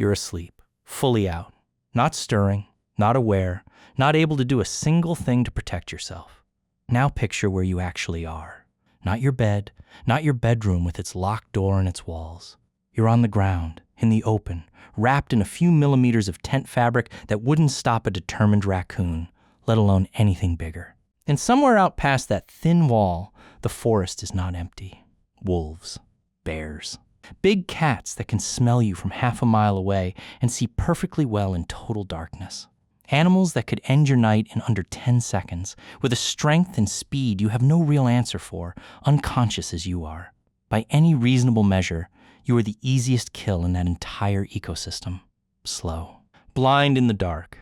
You're asleep, fully out, not stirring, not aware, not able to do a single thing to protect yourself. Now picture where you actually are. Not your bed, not your bedroom with its locked door and its walls. You're on the ground, in the open, wrapped in a few millimeters of tent fabric that wouldn't stop a determined raccoon, let alone anything bigger. And somewhere out past that thin wall, the forest is not empty. Wolves, bears, big cats that can smell you from half a mile away and see perfectly well in total darkness. Animals that could end your night in under 10 seconds, with a strength and speed you have no real answer for, unconscious as you are. By any reasonable measure, you are the easiest kill in that entire ecosystem. Slow, blind in the dark,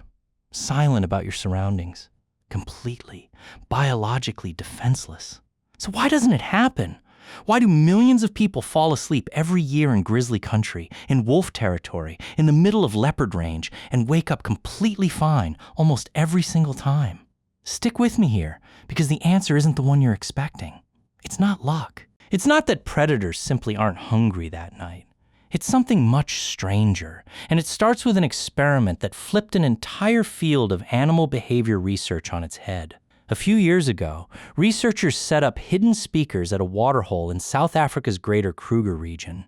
silent about your surroundings, completely, biologically defenseless. So why doesn't it happen? Why do millions of people fall asleep every year in grizzly country, in wolf territory, in the middle of leopard range, and wake up completely fine almost every single time? Stick with me here, because the answer isn't the one you're expecting. It's not luck. It's not that predators simply aren't hungry that night. It's something much stranger, and it starts with an experiment that flipped an entire field of animal behavior research on its head. A few years ago, researchers set up hidden speakers at a waterhole in South Africa's greater Kruger region.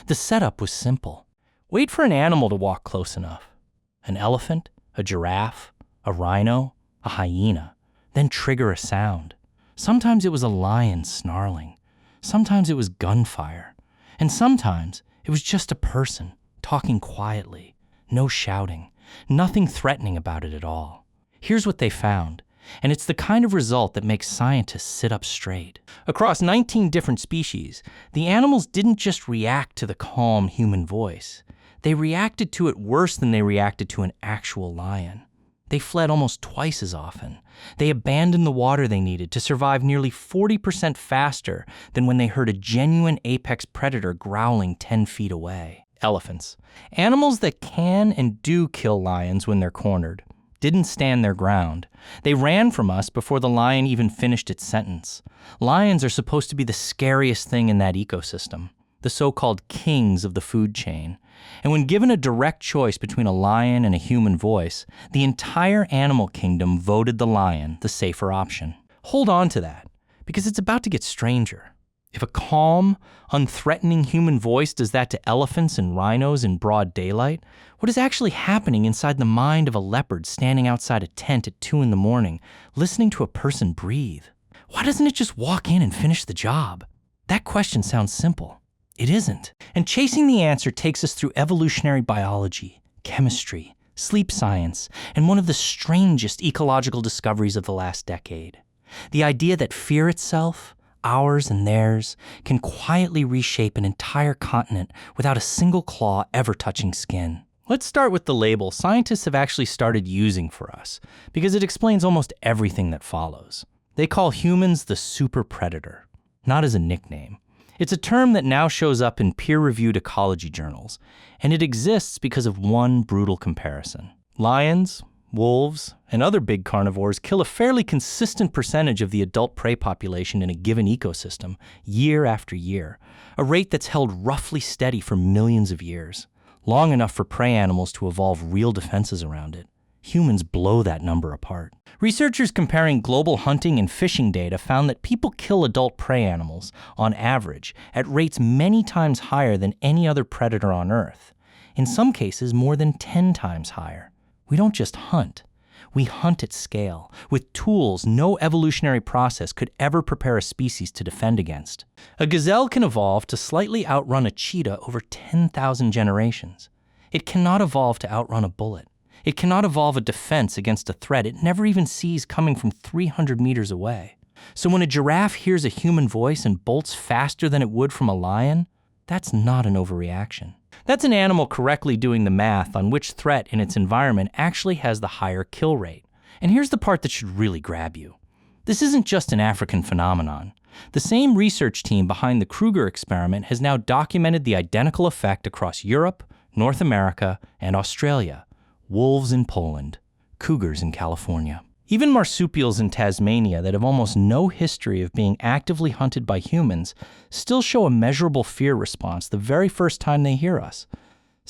The setup was simple. Wait for an animal to walk close enough. An elephant, a giraffe, a rhino, a hyena. Then trigger a sound. Sometimes it was a lion snarling. Sometimes it was gunfire. And sometimes it was just a person talking quietly. No shouting. Nothing threatening about it at all. Here's what they found. And it's the kind of result that makes scientists sit up straight. Across 19 different species, the animals didn't just react to the calm human voice. They reacted to it worse than they reacted to an actual lion. They fled almost twice as often. They abandoned the water they needed to survive nearly 40% faster than when they heard a genuine apex predator growling 10 feet away. Elephants, animals that can and do kill lions when they're cornered, didn't stand their ground. They ran from us before the lion even finished its sentence. Lions are supposed to be the scariest thing in that ecosystem, the so-called kings of the food chain. And when given a direct choice between a lion and a human voice, the entire animal kingdom voted the lion the safer option. Hold on to that, because it's about to get stranger. If a calm, unthreatening human voice does that to elephants and rhinos in broad daylight, what is actually happening inside the mind of a leopard standing outside a tent at 2 a.m, listening to a person breathe? Why doesn't it just walk in and finish the job? That question sounds simple. It isn't. And chasing the answer takes us through evolutionary biology, chemistry, sleep science, and one of the strangest ecological discoveries of the last decade. The idea that fear itself, ours and theirs, can quietly reshape an entire continent without a single claw ever touching skin. Let's start with the label scientists have actually started using for us, because it explains almost everything that follows. They call humans the super predator, not as a nickname. It's a term that now shows up in peer-reviewed ecology journals, and it exists because of one brutal comparison. Lions, wolves, and other big carnivores kill a fairly consistent percentage of the adult prey population in a given ecosystem, year after year, a rate that's held roughly steady for millions of years, long enough for prey animals to evolve real defenses around it. Humans blow that number apart. Researchers comparing global hunting and fishing data found that people kill adult prey animals, on average, at rates many times higher than any other predator on Earth. In some cases, more than 10 times higher. We don't just hunt. We hunt at scale, with tools no evolutionary process could ever prepare a species to defend against. A gazelle can evolve to slightly outrun a cheetah over 10,000 generations. It cannot evolve to outrun a bullet. It cannot evolve a defense against a threat it never even sees coming from 300 meters away. So when a giraffe hears a human voice and bolts faster than it would from a lion, that's not an overreaction. That's an animal correctly doing the math on which threat in its environment actually has the higher kill rate. And here's the part that should really grab you. This isn't just an African phenomenon. The same research team behind the Kruger experiment has now documented the identical effect across Europe, North America, and Australia. Wolves in Poland, cougars in California. Even marsupials in Tasmania that have almost no history of being actively hunted by humans still show a measurable fear response the very first time they hear us.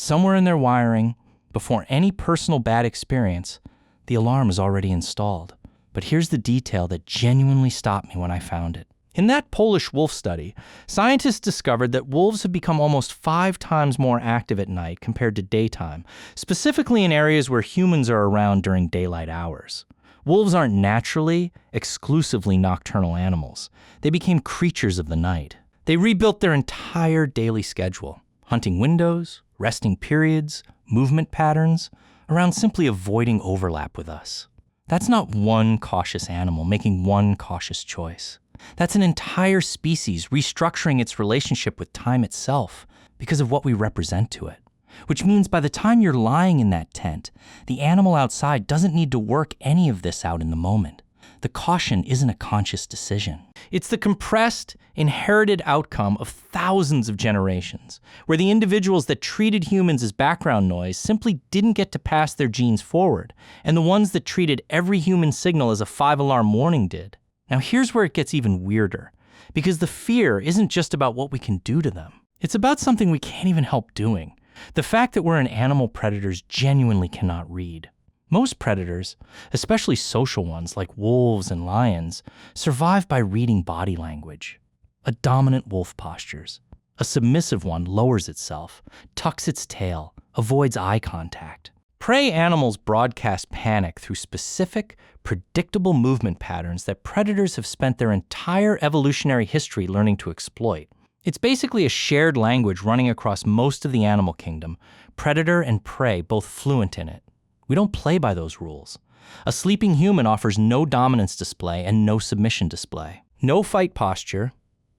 Somewhere in their wiring, before any personal bad experience, the alarm is already installed. But here's the detail that genuinely stopped me when I found it. In that Polish wolf study, scientists discovered that wolves have become almost 5 times more active at night compared to daytime, specifically in areas where humans are around during daylight hours. Wolves aren't naturally, exclusively nocturnal animals. They became creatures of the night. They rebuilt their entire daily schedule, hunting windows, resting periods, movement patterns, around simply avoiding overlap with us. That's not one cautious animal making one cautious choice. That's an entire species restructuring its relationship with time itself because of what we represent to it. Which means by the time you're lying in that tent, the animal outside doesn't need to work any of this out in the moment. The caution isn't a conscious decision. It's the compressed, inherited outcome of thousands of generations, where the individuals that treated humans as background noise simply didn't get to pass their genes forward, and the ones that treated every human signal as a 5-alarm warning did. Now here's where it gets even weirder, because the fear isn't just about what we can do to them. It's about something we can't even help doing. The fact that we're an animal predators genuinely cannot read. Most predators, especially social ones like wolves and lions, survive by reading body language. A dominant wolf postures. A submissive one lowers itself, tucks its tail, avoids eye contact. Prey animals broadcast panic through specific, predictable movement patterns that predators have spent their entire evolutionary history learning to exploit. It's basically a shared language running across most of the animal kingdom, predator and prey both fluent in it. We don't play by those rules. A sleeping human offers no dominance display and no submission display. No fight posture,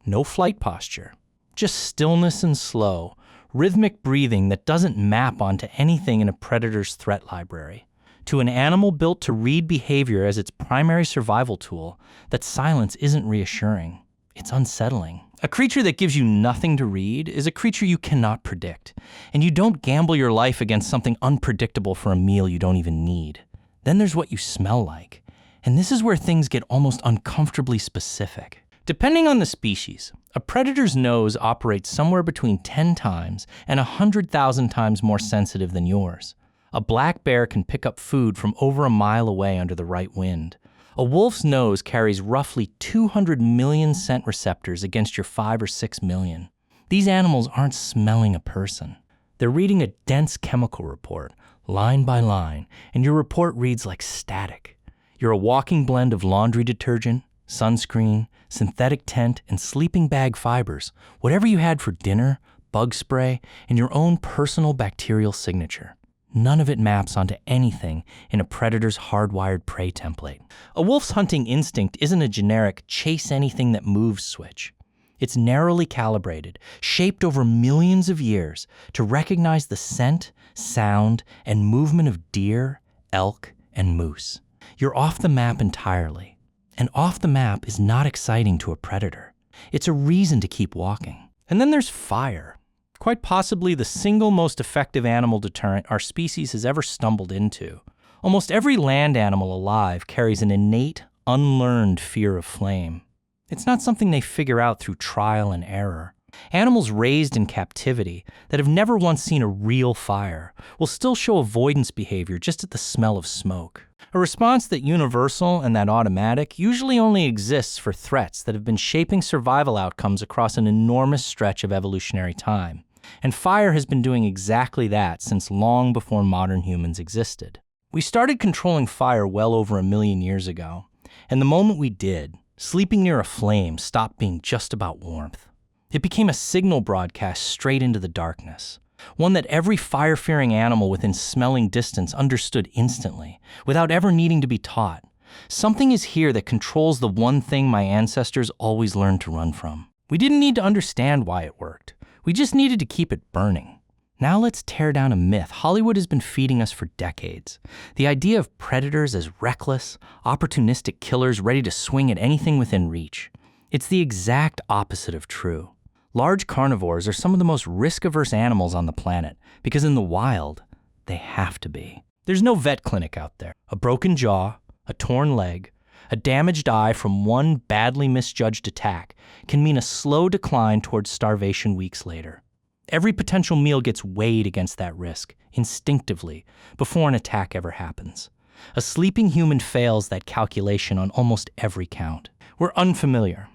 no flight posture. Just stillness and slow, rhythmic breathing that doesn't map onto anything in a predator's threat library. To an animal built to read behavior as its primary survival tool, that silence isn't reassuring. It's unsettling. A creature that gives you nothing to read is a creature you cannot predict, and you don't gamble your life against something unpredictable for a meal you don't even need. Then there's what you smell like, and this is where things get almost uncomfortably specific. Depending on the species, a predator's nose operates somewhere between 10 times and 100,000 times more sensitive than yours. A black bear can pick up food from over a mile away under the right wind. A wolf's nose carries roughly 200 million scent receptors against your 5 or 6 million. These animals aren't smelling a person. They're reading a dense chemical report, line by line, and your report reads like static. You're a walking blend of laundry detergent, sunscreen, synthetic tent, and sleeping bag fibers, whatever you had for dinner, bug spray, and your own personal bacterial signature. None of it maps onto anything in a predator's hardwired prey template. A wolf's hunting instinct isn't a generic chase anything that moves switch. It's narrowly calibrated, shaped over millions of years to recognize the scent, sound, and movement of deer, elk, and moose. You're off the map entirely. And off the map is not exciting to a predator. It's a reason to keep walking. And then there's fire. Quite possibly the single most effective animal deterrent our species has ever stumbled into. Almost every land animal alive carries an innate, unlearned fear of flame. It's not something they figure out through trial and error. Animals raised in captivity that have never once seen a real fire will still show avoidance behavior just at the smell of smoke. A response that universal and that automatic usually only exists for threats that have been shaping survival outcomes across an enormous stretch of evolutionary time. And fire has been doing exactly that since long before modern humans existed. We started controlling fire well over 1 million years ago, and the moment we did, sleeping near a flame stopped being just about warmth. It became a signal broadcast straight into the darkness, one that every fire-fearing animal within smelling distance understood instantly, without ever needing to be taught. Something is here that controls the one thing my ancestors always learned to run from. We didn't need to understand why it worked. We just needed to keep it burning. Now let's tear down a myth Hollywood has been feeding us for decades. The idea of predators as reckless, opportunistic killers ready to swing at anything within reach. It's the exact opposite of true. Large carnivores are some of the most risk-averse animals on the planet because in the wild, they have to be. There's no vet clinic out there. A broken jaw, a torn leg, a damaged eye from one badly misjudged attack can mean a slow decline towards starvation weeks later. Every potential meal gets weighed against that risk, instinctively, before an attack ever happens. A sleeping human fails that calculation on almost every count. We're unfamiliar.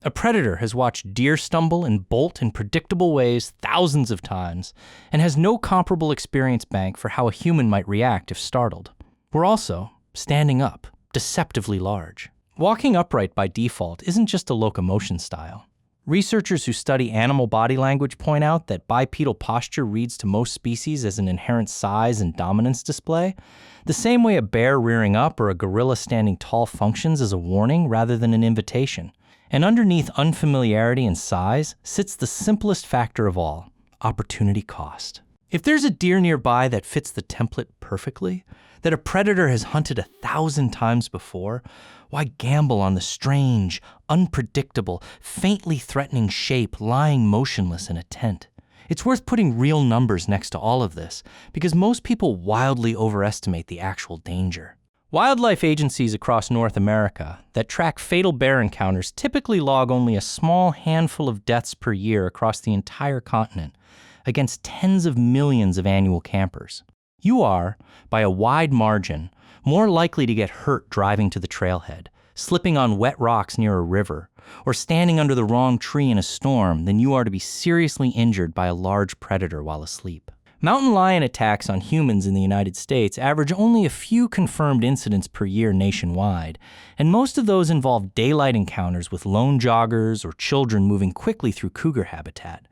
A predator has watched deer stumble and bolt in predictable ways thousands of times and has no comparable experience bank for how a human might react if startled. We're also standing up, deceptively large. Walking upright by default isn't just a locomotion style. Researchers who study animal body language point out that bipedal posture reads to most species as an inherent size and dominance display, the same way a bear rearing up or a gorilla standing tall functions as a warning rather than an invitation. And underneath unfamiliarity and size sits the simplest factor of all, opportunity cost. If there's a deer nearby that fits the template perfectly, that a predator has hunted 1,000 times before, why gamble on the strange, unpredictable, faintly threatening shape lying motionless in a tent? It's worth putting real numbers next to all of this, because most people wildly overestimate the actual danger. Wildlife agencies across North America that track fatal bear encounters typically log only a small handful of deaths per year across the entire continent, against tens of millions of annual campers. You are, by a wide margin, more likely to get hurt driving to the trailhead, slipping on wet rocks near a river, or standing under the wrong tree in a storm than you are to be seriously injured by a large predator while asleep. Mountain lion attacks on humans in the United States average only a few confirmed incidents per year nationwide, and most of those involve daylight encounters with lone joggers or children moving quickly through cougar habitat,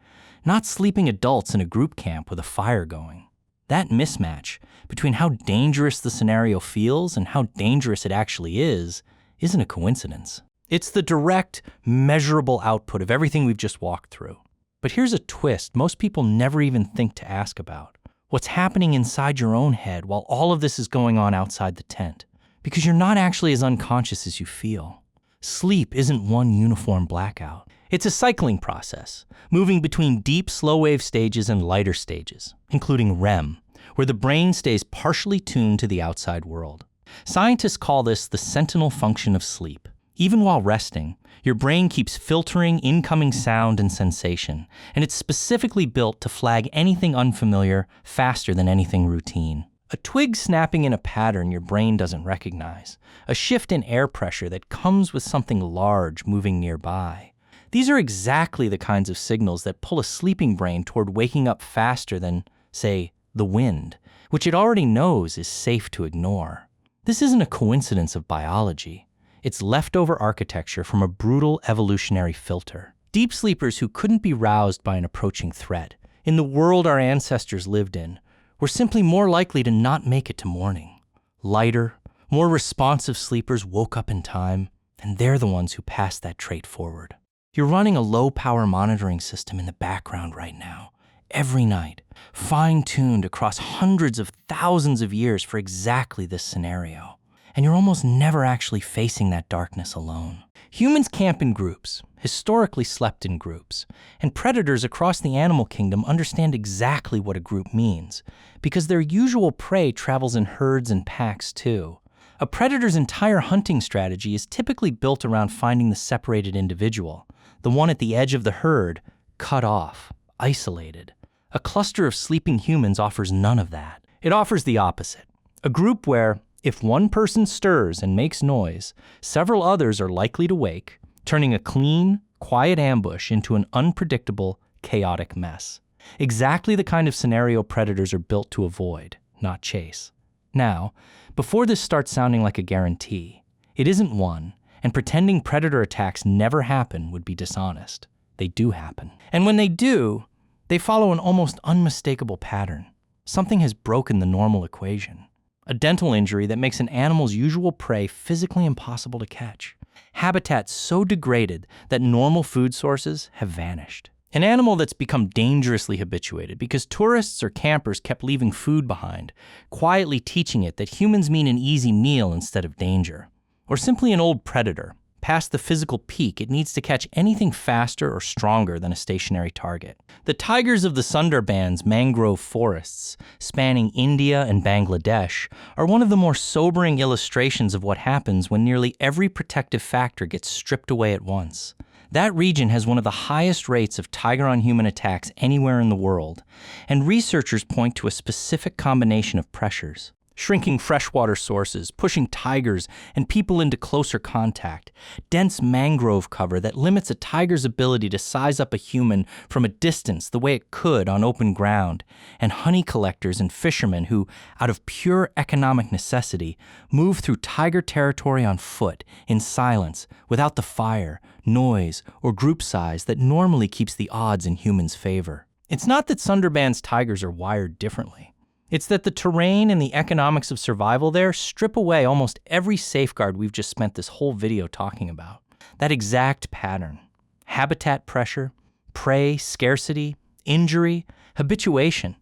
not sleeping adults in a group camp with a fire going. That mismatch between how dangerous the scenario feels and how dangerous it actually isn't a coincidence. It's the direct, measurable output of everything we've just walked through. But here's a twist most people never even think to ask about. What's happening inside your own head while all of this is going on outside the tent? Because you're not actually as unconscious as you feel. Sleep isn't one uniform blackout. It's a cycling process, moving between deep, slow-wave stages and lighter stages, including REM, where the brain stays partially tuned to the outside world. Scientists call this the sentinel function of sleep. Even while resting, your brain keeps filtering incoming sound and sensation, and it's specifically built to flag anything unfamiliar faster than anything routine. A twig snapping in a pattern your brain doesn't recognize, a shift in air pressure that comes with something large moving nearby. These are exactly the kinds of signals that pull a sleeping brain toward waking up faster than, say, the wind, which it already knows is safe to ignore. This isn't a coincidence of biology. It's leftover architecture from a brutal evolutionary filter. Deep sleepers who couldn't be roused by an approaching threat, in the world our ancestors lived in, were simply more likely to not make it to morning. Lighter, more responsive sleepers woke up in time, and they're the ones who passed that trait forward. You're running a low-power monitoring system in the background right now, every night, fine-tuned across hundreds of thousands of years for exactly this scenario. And you're almost never actually facing that darkness alone. Humans camp in groups, historically slept in groups, and predators across the animal kingdom understand exactly what a group means, because their usual prey travels in herds and packs too. A predator's entire hunting strategy is typically built around finding the separated individual, the one at the edge of the herd, cut off, isolated. A cluster of sleeping humans offers none of that. It offers the opposite, a group where, if one person stirs and makes noise, several others are likely to wake, turning a clean, quiet ambush into an unpredictable, chaotic mess. Exactly the kind of scenario predators are built to avoid, not chase. Now, before this starts sounding like a guarantee, it isn't one, and pretending predator attacks never happen would be dishonest. They do happen. And when they do, they follow an almost unmistakable pattern. Something has broken the normal equation. A dental injury that makes an animal's usual prey physically impossible to catch. Habitat so degraded that normal food sources have vanished. An animal that's become dangerously habituated because tourists or campers kept leaving food behind, quietly teaching it that humans mean an easy meal instead of danger. Or simply an old predator, past the physical peak it needs to catch anything faster or stronger than a stationary target. The tigers of the Sundarbans mangrove forests, spanning India and Bangladesh, are one of the more sobering illustrations of what happens when nearly every protective factor gets stripped away at once. That region has one of the highest rates of tiger-on-human attacks anywhere in the world, and researchers point to a specific combination of pressures. Shrinking freshwater sources, pushing tigers and people into closer contact, dense mangrove cover that limits a tiger's ability to size up a human from a distance the way it could on open ground, and honey collectors and fishermen who, out of pure economic necessity, move through tiger territory on foot, in silence, without the fire, noise, or group size that normally keeps the odds in humans' favor. It's not that Sundarbans tigers are wired differently. It's that the terrain and the economics of survival there strip away almost every safeguard we've just spent this whole video talking about. That exact pattern. Habitat pressure, prey, scarcity, injury, habituation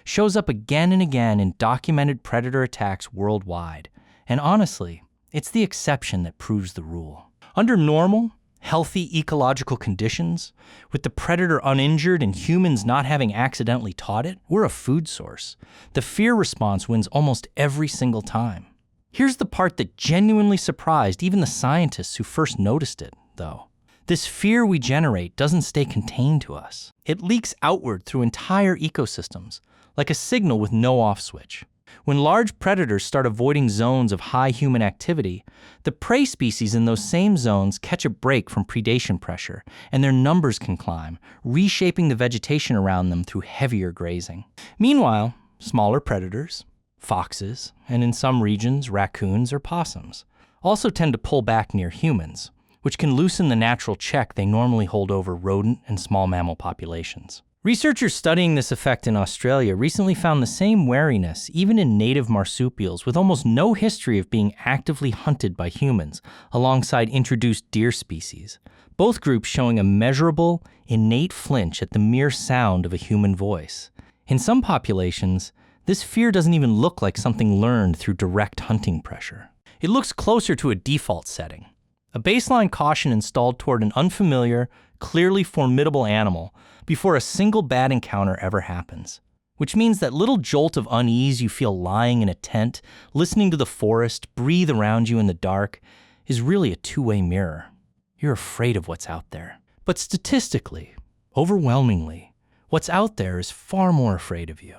shows up again and again in documented predator attacks worldwide. And honestly, it's the exception that proves the rule. Under normal, healthy ecological conditions, with the predator uninjured and humans not having accidentally taught it, we're a food source. The fear response wins almost every single time. Here's the part that genuinely surprised even the scientists who first noticed it, though. This fear we generate doesn't stay contained to us. It leaks outward through entire ecosystems, like a signal with no off switch. When large predators start avoiding zones of high human activity, the prey species in those same zones catch a break from predation pressure, and their numbers can climb, reshaping the vegetation around them through heavier grazing. Meanwhile, smaller predators, foxes, and in some regions, raccoons or possums, also tend to pull back near humans, which can loosen the natural check they normally hold over rodent and small mammal populations. Researchers studying this effect in Australia recently found the same wariness even in native marsupials with almost no history of being actively hunted by humans, alongside introduced deer species, both groups showing a measurable, innate flinch at the mere sound of a human voice. In some populations, this fear doesn't even look like something learned through direct hunting pressure. It looks closer to a default setting, a baseline caution installed toward an unfamiliar, clearly formidable animal before a single bad encounter ever happens. Which means that little jolt of unease you feel lying in a tent, listening to the forest breathe around you in the dark, is really a two-way mirror. You're afraid of what's out there. But statistically, overwhelmingly, what's out there is far more afraid of you.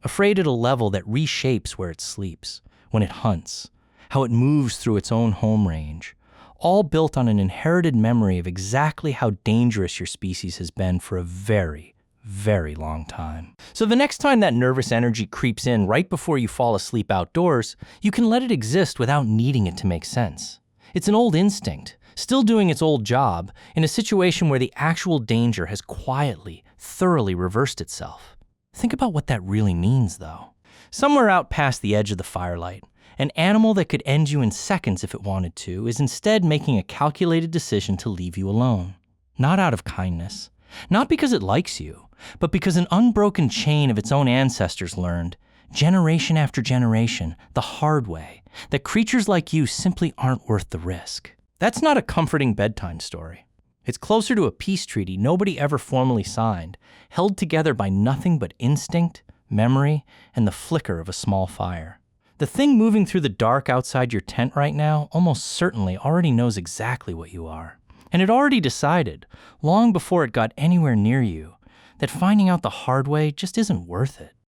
Afraid at a level that reshapes where it sleeps, when it hunts, how it moves through its own home range, all built on an inherited memory of exactly how dangerous your species has been for a very, very long time. So the next time that nervous energy creeps in right before you fall asleep outdoors, you can let it exist without needing it to make sense. It's an old instinct, still doing its old job, in a situation where the actual danger has quietly, thoroughly reversed itself. Think about what that really means, though. Somewhere out past the edge of the firelight, an animal that could end you in seconds if it wanted to is instead making a calculated decision to leave you alone. Not out of kindness, not because it likes you, but because an unbroken chain of its own ancestors learned, generation after generation, the hard way, that creatures like you simply aren't worth the risk. That's not a comforting bedtime story. It's closer to a peace treaty nobody ever formally signed, held together by nothing but instinct, memory, and the flicker of a small fire. The thing moving through the dark outside your tent right now almost certainly already knows exactly what you are. And it already decided, long before it got anywhere near you, that finding out the hard way just isn't worth it.